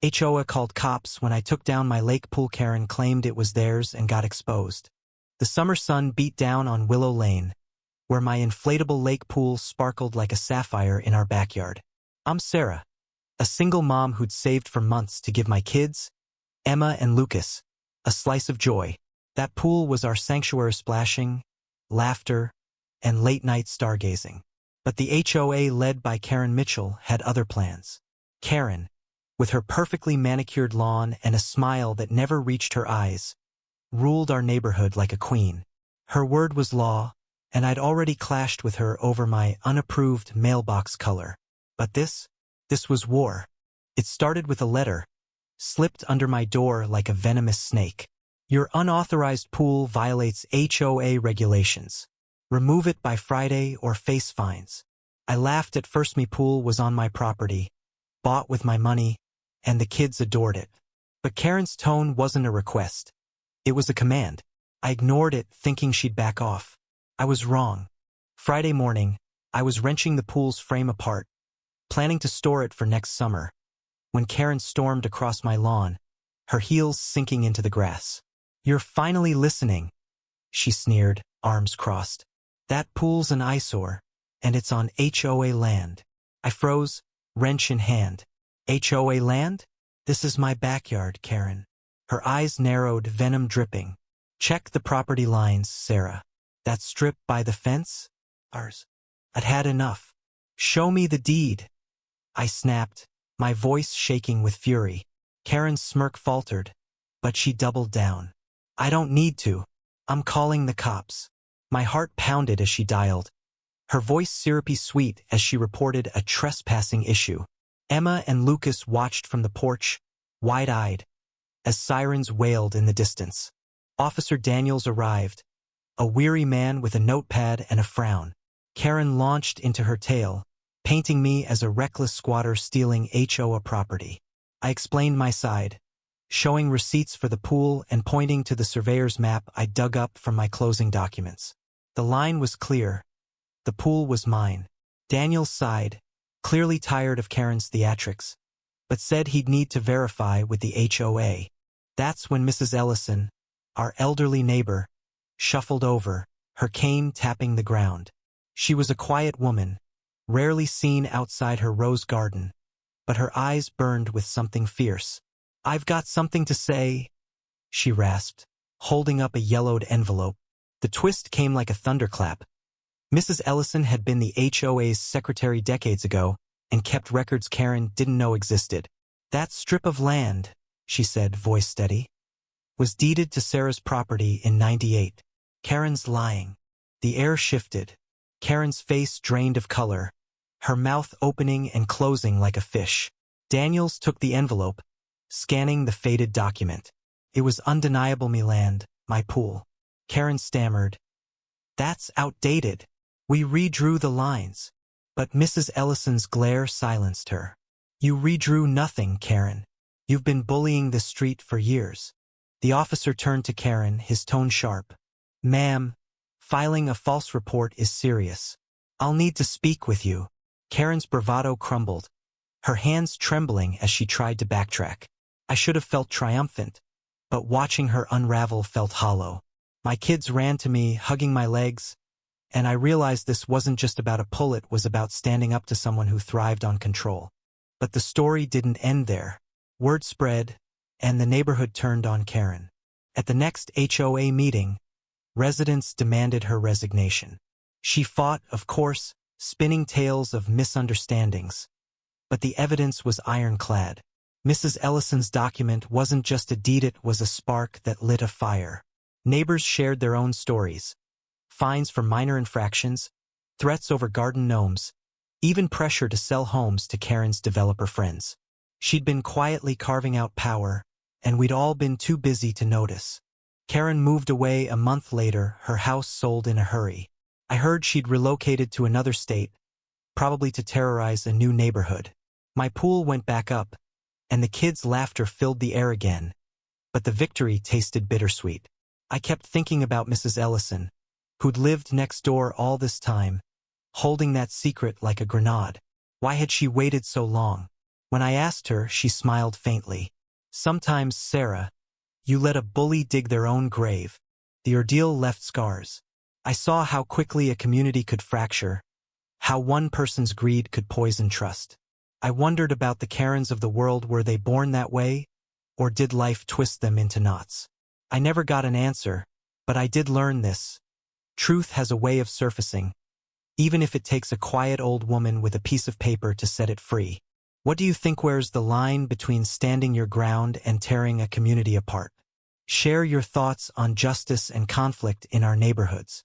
HOA called cops when I took down my lake pool. Karen claimed it was theirs and got exposed. The summer sun beat down on Willow Lane, where my inflatable lake pool sparkled like a sapphire in our backyard. I'm Sarah, a single mom who'd saved for months to give my kids, Emma and Lucas, a slice of joy. That pool was our sanctuary, splashing, laughter, and late-night stargazing. But the HOA, led by Karen Mitchell, had other plans. Karen, with her perfectly manicured lawn and a smile that never reached her eyes, ruled our neighborhood like a queen. Her word was law, and I'd already clashed with her over my unapproved mailbox color. But this was war. It started with a letter, slipped under my door like a venomous snake. Your unauthorized pool violates HOA regulations. Remove it by Friday or face fines. I laughed at first. Me pool was on my property, bought with my money, and the kids adored it. But Karen's tone wasn't a request. It was a command. I ignored it, thinking she'd back off. I was wrong. Friday morning, I was wrenching the pool's frame apart, planning to store it for next summer, when Karen stormed across my lawn, her heels sinking into the grass. You're finally listening, she sneered, arms crossed. That pool's an eyesore, and it's on HOA land. I froze, wrench in hand. HOA land? This is my backyard, Karen. Her eyes narrowed, venom dripping. Check the property lines, Sarah. That strip by the fence? Ours. I'd had enough. Show me the deed. I snapped, my voice shaking with fury. Karen's smirk faltered, but she doubled down. I don't need to. I'm calling the cops. My heart pounded as she dialed, her voice syrupy sweet as she reported a trespassing issue. Emma and Lucas watched from the porch, wide-eyed, as sirens wailed in the distance. Officer Daniels arrived, a weary man with a notepad and a frown. Karen launched into her tale, painting me as a reckless squatter stealing HOA property. I explained my side, showing receipts for the pool and pointing to the surveyor's map I dug up from my closing documents. The line was clear. The pool was mine. Daniels sighed, clearly tired of Karen's theatrics, but said he'd need to verify with the HOA. That's when Mrs. Ellison, our elderly neighbor, shuffled over, her cane tapping the ground. She was a quiet woman, rarely seen outside her rose garden, but her eyes burned with something fierce. I've got something to say, she rasped, holding up a yellowed envelope. The twist came like a thunderclap. Mrs. Ellison had been the HOA's secretary decades ago and kept records Karen didn't know existed. That strip of land, she said, voice steady, was deeded to Sarah's property in '98. Karen's lying. The air shifted. Karen's face drained of color, her mouth opening and closing like a fish. Daniels took the envelope, scanning the faded document. It was undeniable, me land, my pool. Karen stammered. That's outdated. We redrew the lines. But Mrs. Ellison's glare silenced her. You redrew nothing, Karen. You've been bullying the street for years. The officer turned to Karen, his tone sharp. Ma'am, filing a false report is serious. I'll need to speak with you. Karen's bravado crumbled, her hands trembling as she tried to backtrack. I should have felt triumphant, but watching her unravel felt hollow. My kids ran to me, hugging my legs, and I realized this wasn't just about a pull, it was about standing up to someone who thrived on control. But the story didn't end there. Word spread, and the neighborhood turned on Karen. At the next HOA meeting, residents demanded her resignation. She fought, of course, spinning tales of misunderstandings. But the evidence was ironclad. Mrs. Ellison's document wasn't just a deed, it was a spark that lit a fire. Neighbors shared their own stories. Fines for minor infractions, threats over garden gnomes, even pressure to sell homes to Karen's developer friends. She'd been quietly carving out power, and we'd all been too busy to notice. Karen moved away a month later, her house sold in a hurry. I heard she'd relocated to another state, probably to terrorize a new neighborhood. My pool went back up, and the kids' laughter filled the air again, but the victory tasted bittersweet. I kept thinking about Mrs. Ellison, who'd lived next door all this time, holding that secret like a grenade. Why had she waited so long? When I asked her, she smiled faintly. Sometimes, Sarah, you let a bully dig their own grave. The ordeal left scars. I saw how quickly a community could fracture, how one person's greed could poison trust. I wondered about the Karens of the world. Were they born that way, or did life twist them into knots? I never got an answer, but I did learn this. Truth has a way of surfacing, even if it takes a quiet old woman with a piece of paper to set it free. What do you think? Where's the line between standing your ground and tearing a community apart? Share your thoughts on justice and conflict in our neighborhoods.